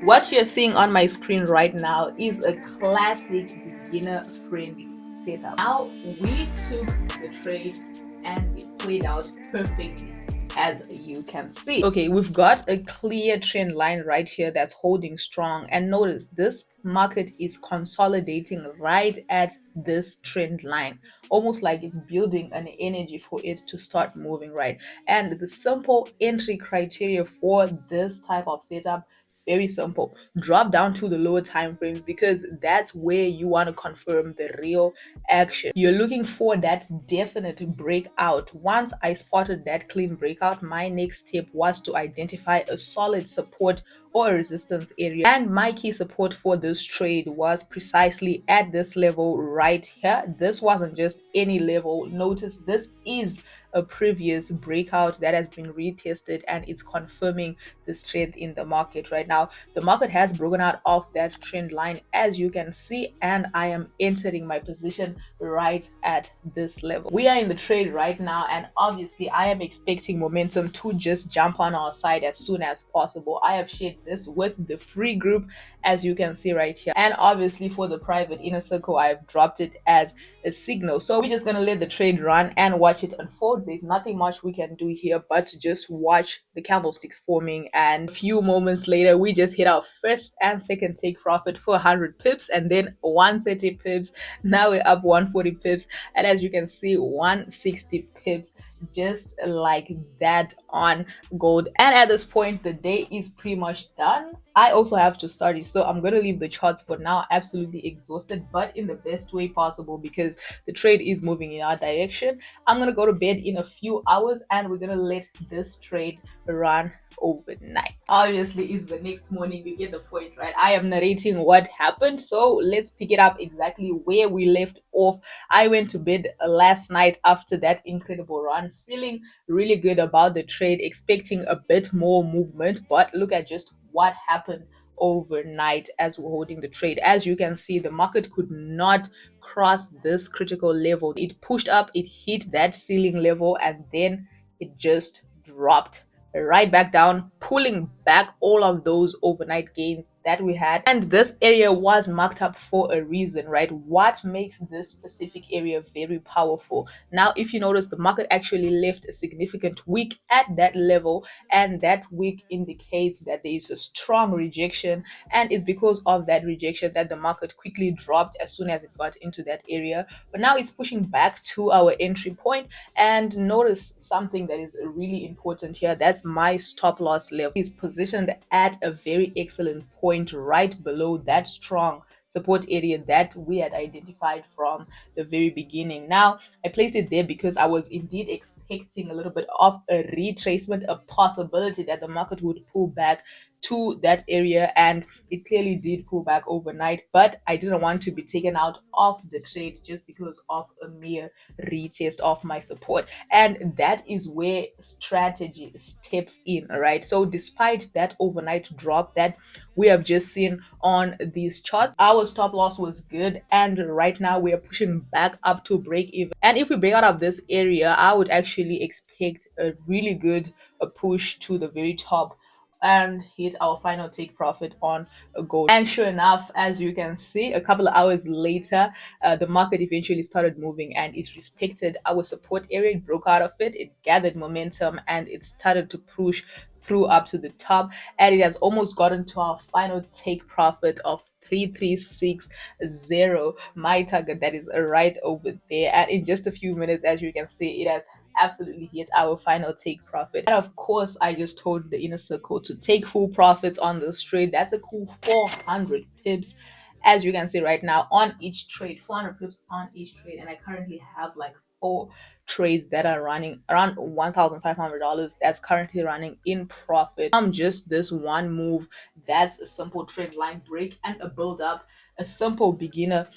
What you're seeing on my screen right now is a classic beginner-friendly setup. Now, we took the trade and it played out perfectly, as you can see. Okay, we've got a clear trend line right here that's holding strong, and notice this market is consolidating right at this trend line, almost like it's building an energy for it to start moving, right? And the simple entry criteria for this type of setup, very simple. Drop down to the lower time frames because that's where you want to confirm the real action. You're looking for that definite breakout. Once I spotted that clean breakout, my next step was to identify a solid support or a resistance area, and my key support for this trade was precisely at this level right here. This wasn't just any level. Notice this is a previous breakout that has been retested, and it's confirming the strength in the market right now. The market has broken out of that trend line, as you can see, and I am entering my position right at this level. We are in the trade right now, and obviously I am expecting momentum to just jump on our side as soon as possible. I have shared this with the free group, as you can see right here, and obviously for the private inner circle I've dropped it as a signal. So we're just gonna let the trade run and watch it unfold. There's nothing much we can do here but to just watch the candlesticks forming, and a few moments later we just hit our first and second take profit for 100 pips, and then 130 pips. Now we're up 140 pips, and as you can see, 160 pips, just like that on gold. And at this point the day is pretty much done. I also have to study, so I'm going to leave the charts for now. Absolutely exhausted, but in the best way possible because the trade is moving in our direction. I'm going to go to bed in a few hours, and we're going to let this trade run overnight. Obviously it's the next morning, you get the point, right? I am narrating what happened, so let's pick it up exactly where we left off. I went to bed last night after that incredible run, feeling really good about the trade, expecting a bit more movement, but look at just what happened overnight as we're holding the trade. As you can see, the market could not cross this critical level. It pushed up, it hit that ceiling level, and then it just dropped right back down, pulling back all of those overnight gains that we had. And this area was marked up for a reason, right? What makes this specific area very powerful? Now, if you notice, the market actually left a significant wick at that level, and that wick indicates that there is a strong rejection, and it's because of that rejection that the market quickly dropped as soon as it got into that area. But now it's pushing back to our entry point, and notice something that is really important here. That's my stop loss level. Is positioned at a very excellent point right below that strong support area that we had identified from the very beginning. Now, I placed it there because I was indeed expecting a little bit of a retracement, a possibility that the market would pull back to that area, and it clearly did pull back overnight, but I didn't want to be taken out of the trade just because of a mere retest of my support. And that is where strategy steps in, right? So despite that overnight drop that we have just seen on these charts, our stop loss was good, and right now we are pushing back up to break even. And if we break out of this area, I would actually expect a really good push to the very top and hit our final take profit on a gold. And sure enough, as you can see, a couple of hours later, the market eventually started moving, and it respected our support area. It broke out of it, it gathered momentum, and it started to push through up to the top, and it has almost gotten to our final take profit of 3360, my target that is right over there. And in just a few minutes, as you can see, it has absolutely hit our final take profit. And of course, I just told the inner circle to take full profits on this trade. That's a cool 400 pips, as you can see right now, on each trade. 400 pips on each trade, and I currently have like 4 trades that are running around $1,500. That's currently running in profit. Just this one move, that's a simple trend line break and a build up, a simple beginner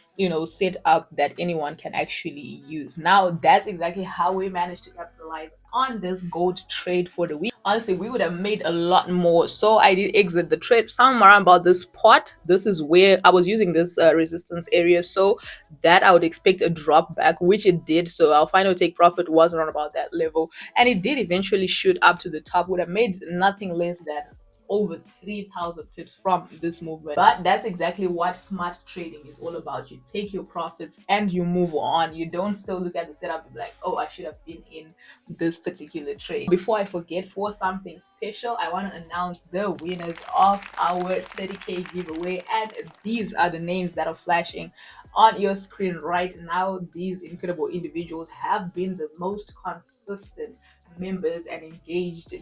setup that anyone can actually use. Now, that's exactly how we managed to capitalize on this gold trade for the week. Honestly, we would have made a lot more, so I did exit the trade somewhere around about this pot. This is where I was using this resistance area, so that I would expect a drop back, which it did. So our final take profit was around about that level, and it did eventually shoot up to the top. Would have made nothing less than over 3,000 pips from this movement. But that's exactly what smart trading is all about. You take your profits and you move on. You don't still look at the setup and be like, oh, I should have been in this particular trade. Before I forget, for something special, I want to announce the winners of our 30K giveaway, and these are the names that are flashing on your screen right now. These incredible individuals have been the most consistent members and engaged,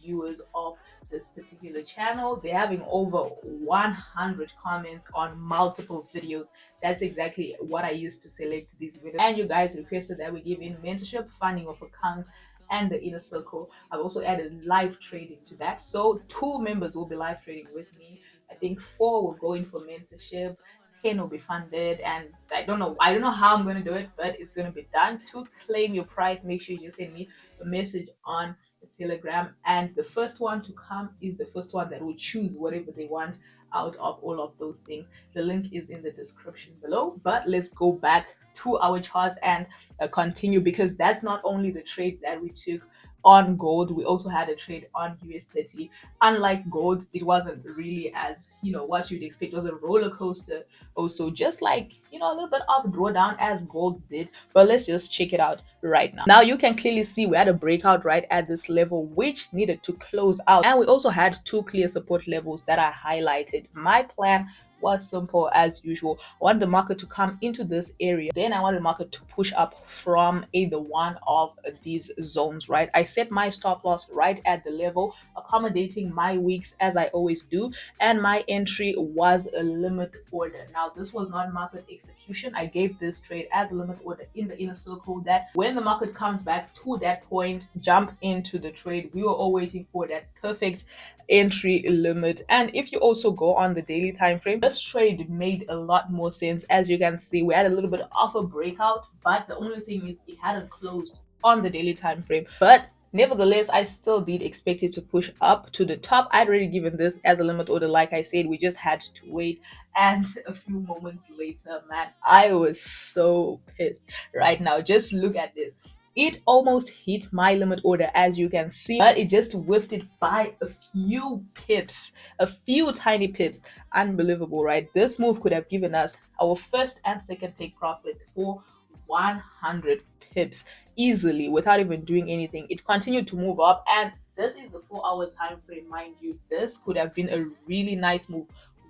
viewers of this particular channel. They're having over 100 comments on multiple videos. That's exactly what I used to select these videos. And you guys requested that we give in mentorship, funding of accounts, and the inner circle. I've also added live trading to that. So 2 members will be live trading with me. I think 4 will go in for mentorship. 10 will be funded, and I don't know how I'm going to do it, but it's going to be done. To claim your prize, make sure you send me a message on Telegram, and the first one to come is the first one that will choose whatever they want out of all of those things. The link is in the description below. But let's go back to our charts and continue, because that's not only the trade that we took on gold, we also had a trade on US30. Unlike gold, it wasn't really as what you'd expect. It was a roller coaster also, just like a little bit of drawdown as gold did. But let's just check it out right now. Now you can clearly see we had a breakout right at this level, which needed to close out, and we also had 2 clear support levels that I highlighted. My plan was simple as usual. I wanted the market to come into this area, then I wanted the market to push up from either one of these zones, right? I set my stop loss right at the level, accommodating my wicks as I always do, and my entry was a limit order. Now this was not market execution. I gave this trade as a limit order in the inner circle, that when the market comes back to that point, jump into the trade. We were all waiting for that perfect entry limit. And if you also go on the daily time frame, this trade made a lot more sense. As you can see, we had a little bit of a breakout, but the only thing is it hadn't closed on the daily time frame. But nevertheless, I still did expect it to push up to the top. I'd already given this as a limit order. Like I said, we just had to wait. And a few moments later, man, I was so pissed right now. Just look at this. It almost hit my limit order, as you can see, but it just whiffed it by a few pips, a few tiny pips. Unbelievable, right? This move could have given us our first and second take profit for 100 pips easily without even doing anything. It continued to move up, and this is the 4-hour time frame, mind you. This could have been a really nice move,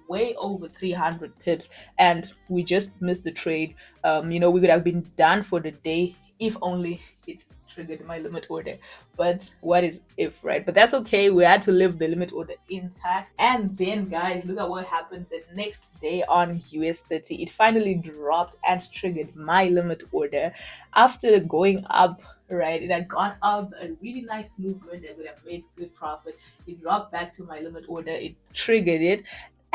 way over 300 pips, and we just missed the trade. We could have been done for the day if only it triggered my limit order. But what is if, right? But that's okay. We had to leave the limit order intact. And then guys, look at what happened the next day on US30. It finally dropped and triggered my limit order after going up, right? It had gone up, a really nice movement that would have made good profit. It dropped back to my limit order, it triggered it,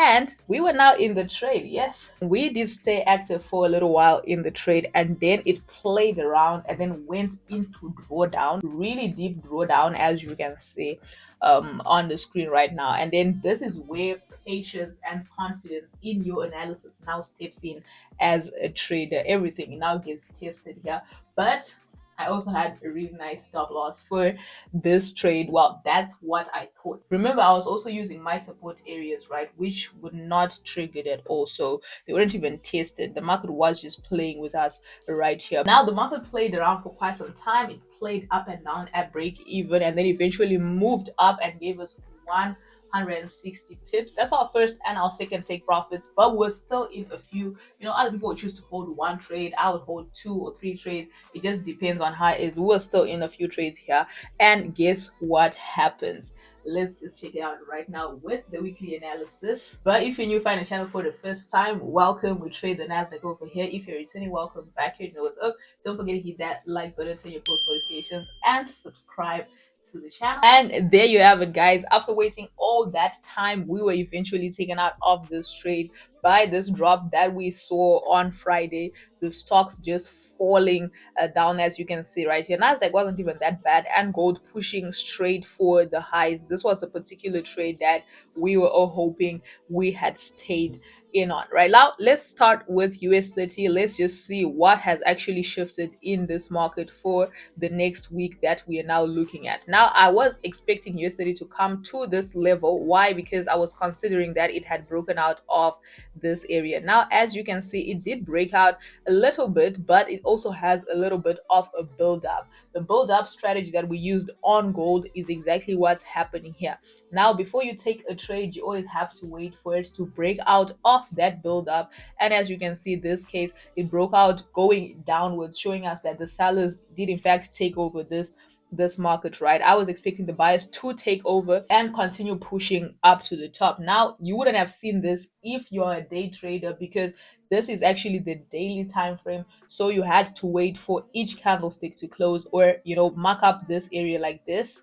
and we were now in the trade. Yes, we did stay active for a little while in the trade, and then it played around and then went into drawdown, really deep drawdown, as you can see on the screen right now. And then this is where patience and confidence in your analysis now steps in as a trader. Everything now gets tested here. But I also had a really nice stop loss for this trade. Well, that's what I thought. Remember, I was also using my support areas, right, which would not trigger it at all. So they weren't even tested. The market was just playing with us right here. Now, the market played around for quite some time. It played up and down at break even, and then eventually moved up and gave us 160 pips. That's our first and our second take profits, but we're still in a few. Other people would choose to hold one trade. I would hold 2 or 3 trades. It just depends on how it is. We're still in a few trades here, and guess what happens? Let's just check it out right now with the weekly analysis. But if you're new, find the channel for the first time, welcome. We trade the NASDAQ over here. If you're returning, welcome back. You know what's up. Don't forget to hit that like button, turn your post notifications, and subscribe to the channel. And there you have it, guys. After waiting all that time, we were eventually taken out of this trade by this drop that we saw on Friday. The stocks just falling down, as you can see right here. NASDAQ wasn't even that bad, and gold pushing straight for the highs. This was a particular trade that we were all hoping we had stayed in on. Right now, let's start with US30. Let's just see what has actually shifted in this market for the next week that we are now looking at. Now, I was expecting US30 to come to this level. Why? Because I was considering that it had broken out of this area. Now, as you can see, it did break out a little bit, but it also has a little bit of a build up. The build up strategy that we used on gold is exactly what's happening here. Now, before you take a trade, you always have to wait for it to break out of that build up. And as you can see, this case, it broke out going downwards, showing us that the sellers did in fact take over this market. Right, I was expecting the buyers to take over and continue pushing up to the top. Now, you wouldn't have seen this if you're a day trader, because this is actually the daily time frame, so you had to wait for each candlestick to close, or mark up this area like this.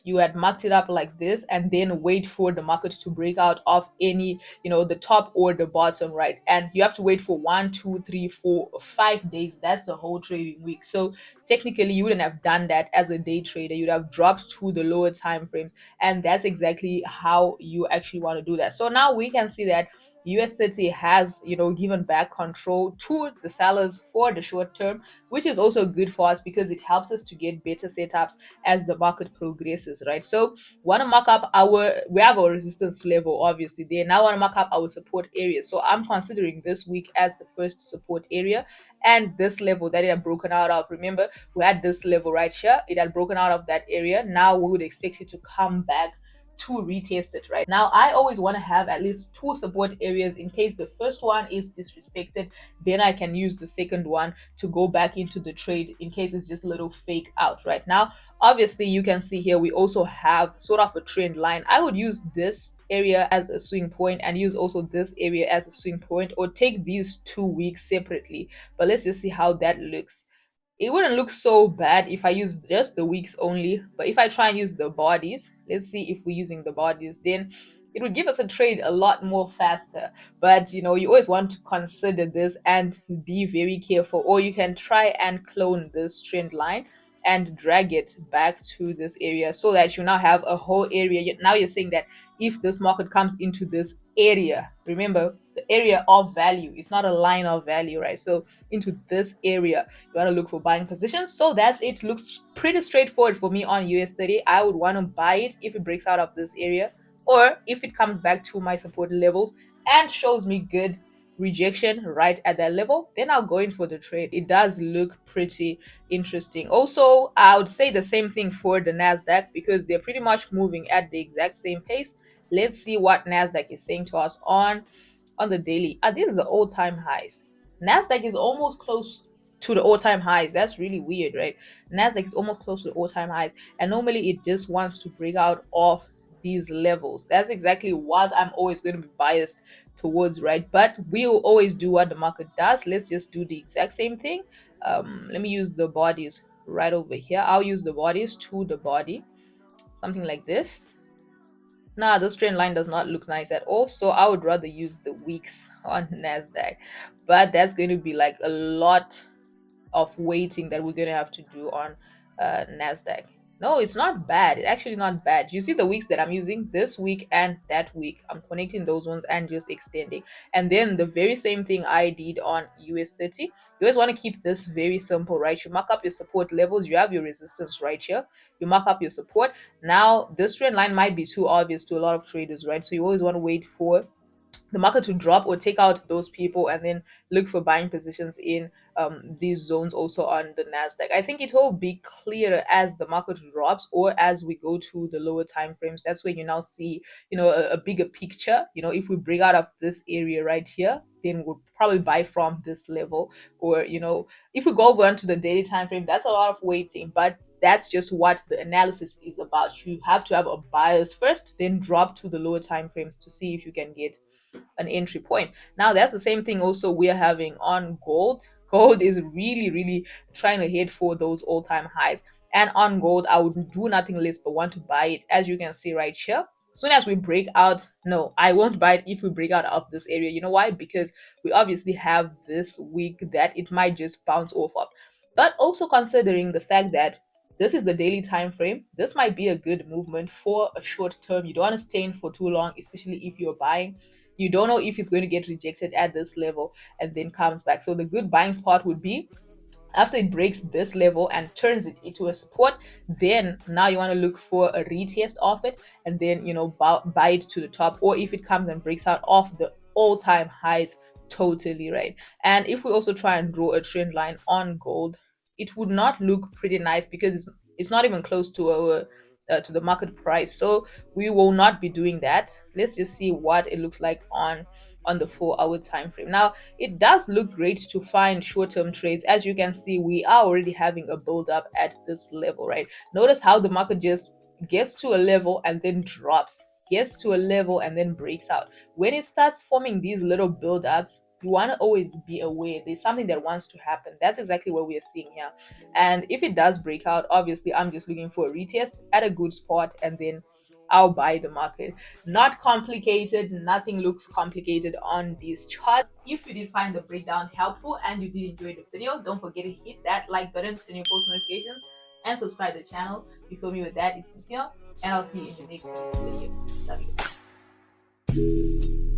You had marked it up like this and then wait for the market to break out of any, the top or the bottom. Right, and you have to wait for 1 2 3 4 5 days. That's the whole trading week. So technically, you wouldn't have done that as a day trader. You'd have dropped to the lower time frames, and that's exactly how you actually want to do that. So now we can see that US30 has, given back control to the sellers for the short term, which is also good for us because it helps us to get better setups as the market progresses. Right, so want to mark up we have our resistance level obviously there. Now I want to mark up our support area, so I'm considering this week as the first support area, and this level that it had broken out of. Remember, we had this level right here, it had broken out of that area. Now we would expect it to come back to retest it. Right now, I always want to have at least two support areas in case the first one is disrespected. Then I can use the second one to go back into the trade in case it's just a little fake out. Right now, obviously, you can see here we also have sort of a trend line. I would use this area as a swing point and use also this area as a swing point, or take these 2 weeks separately. But let's just see how that looks. It wouldn't look so bad if I use just the weeks only, but if I try and use the bodies, let's see if we're using the bodies, then it would give us a trade a lot more faster. But you always want to consider this and be very careful, or you can try and clone this trend line and drag it back to this area so that you now have a whole area. Now you're saying that if this market comes into this area, remember the area of value, it's not a line of value, right? So into this area, you want to look for buying positions. So that's it. Looks pretty straightforward for me on US30. I would want to buy it if it breaks out of this area, or if it comes back to my support levels and shows me good rejection right at that level, then I'll go in for the trade. It does look pretty interesting. Also, I would say the same thing for the NASDAQ because they're pretty much moving at the exact same pace. Let's see what NASDAQ is saying to us on the daily. These are the all-time highs. NASDAQ is almost close to the all-time highs. That's really weird, right? NASDAQ is almost close to the all-time highs, and normally it just wants to break out of these levels. That's exactly what I'm always going to be biased towards, right? But we'll always do what the market does. Let's just do the exact same thing. Let me use the bodies right over here. I'll use the bodies to the body, something like this. Nah, this trend line does not look nice at all, so I would rather use the weeks on NASDAQ. But that's going to be like a lot of waiting that we're going to have to do on NASDAQ. No, it's not bad. It's actually not bad. You see the weeks that I'm using this week and that week. I'm connecting those ones and just extending. And then the very same thing I did on US30. You always want to keep this very simple, right? You mark up your support levels. You have your resistance right here. You mark up your support. Now, this trend line might be too obvious to a lot of traders, right? So you always want to wait for the market to drop or take out those people and then look for buying positions in these zones also on the NASDAQ. I think it will be clearer as the market drops or as we go to the lower time frames. That's when you now see, a bigger picture. If we break out of this area right here, then we'll probably buy from this level. Or, if we go over onto the daily time frame, that's a lot of waiting, but that's just what the analysis is about. You have to have a bias first, then drop to the lower time frames to see if you can get an entry point. Now that's the same thing also we're having on gold. Gold is really, really trying to hit for those all-time highs. And on gold, I would do nothing less but want to buy it, as you can see right here. As soon as we break out, no, I won't buy it if we break out of this area. You know why? Because we obviously have this week that it might just bounce off of. But also considering the fact that this is the daily time frame, this might be a good movement for a short term. You don't want to stay in for too long, especially if you're buying. You don't know if it's going to get rejected at this level and then comes back. So the good buying spot would be after it breaks this level and turns it into a support, then now you want to look for a retest of it, and then buy it to the top, or if it comes and breaks out off the all-time highs totally, right? And if we also try and draw a trend line on gold, it would not look pretty nice because it's not even close to our to the market price. So we will not be doing that. Let's just see what it looks like on the 4-hour time frame. Now it does look great to find short-term trades. As you can see, we are already having a build up at this level, right? Notice how the market just gets to a level and then drops, gets to a level and then breaks out. When it starts forming these little build-ups, you want to always be aware there's something that wants to happen. That's exactly what we are seeing here. And if it does break out, obviously I'm just looking for a retest at a good spot, and then I'll buy the market. Not complicated, nothing looks complicated on these charts. If you did find the breakdown helpful and you did enjoy the video, don't forget to hit that like button, turn your post notifications, and subscribe to the channel. Before me with that, it's Michelle, and I'll see you in the next video. Love you.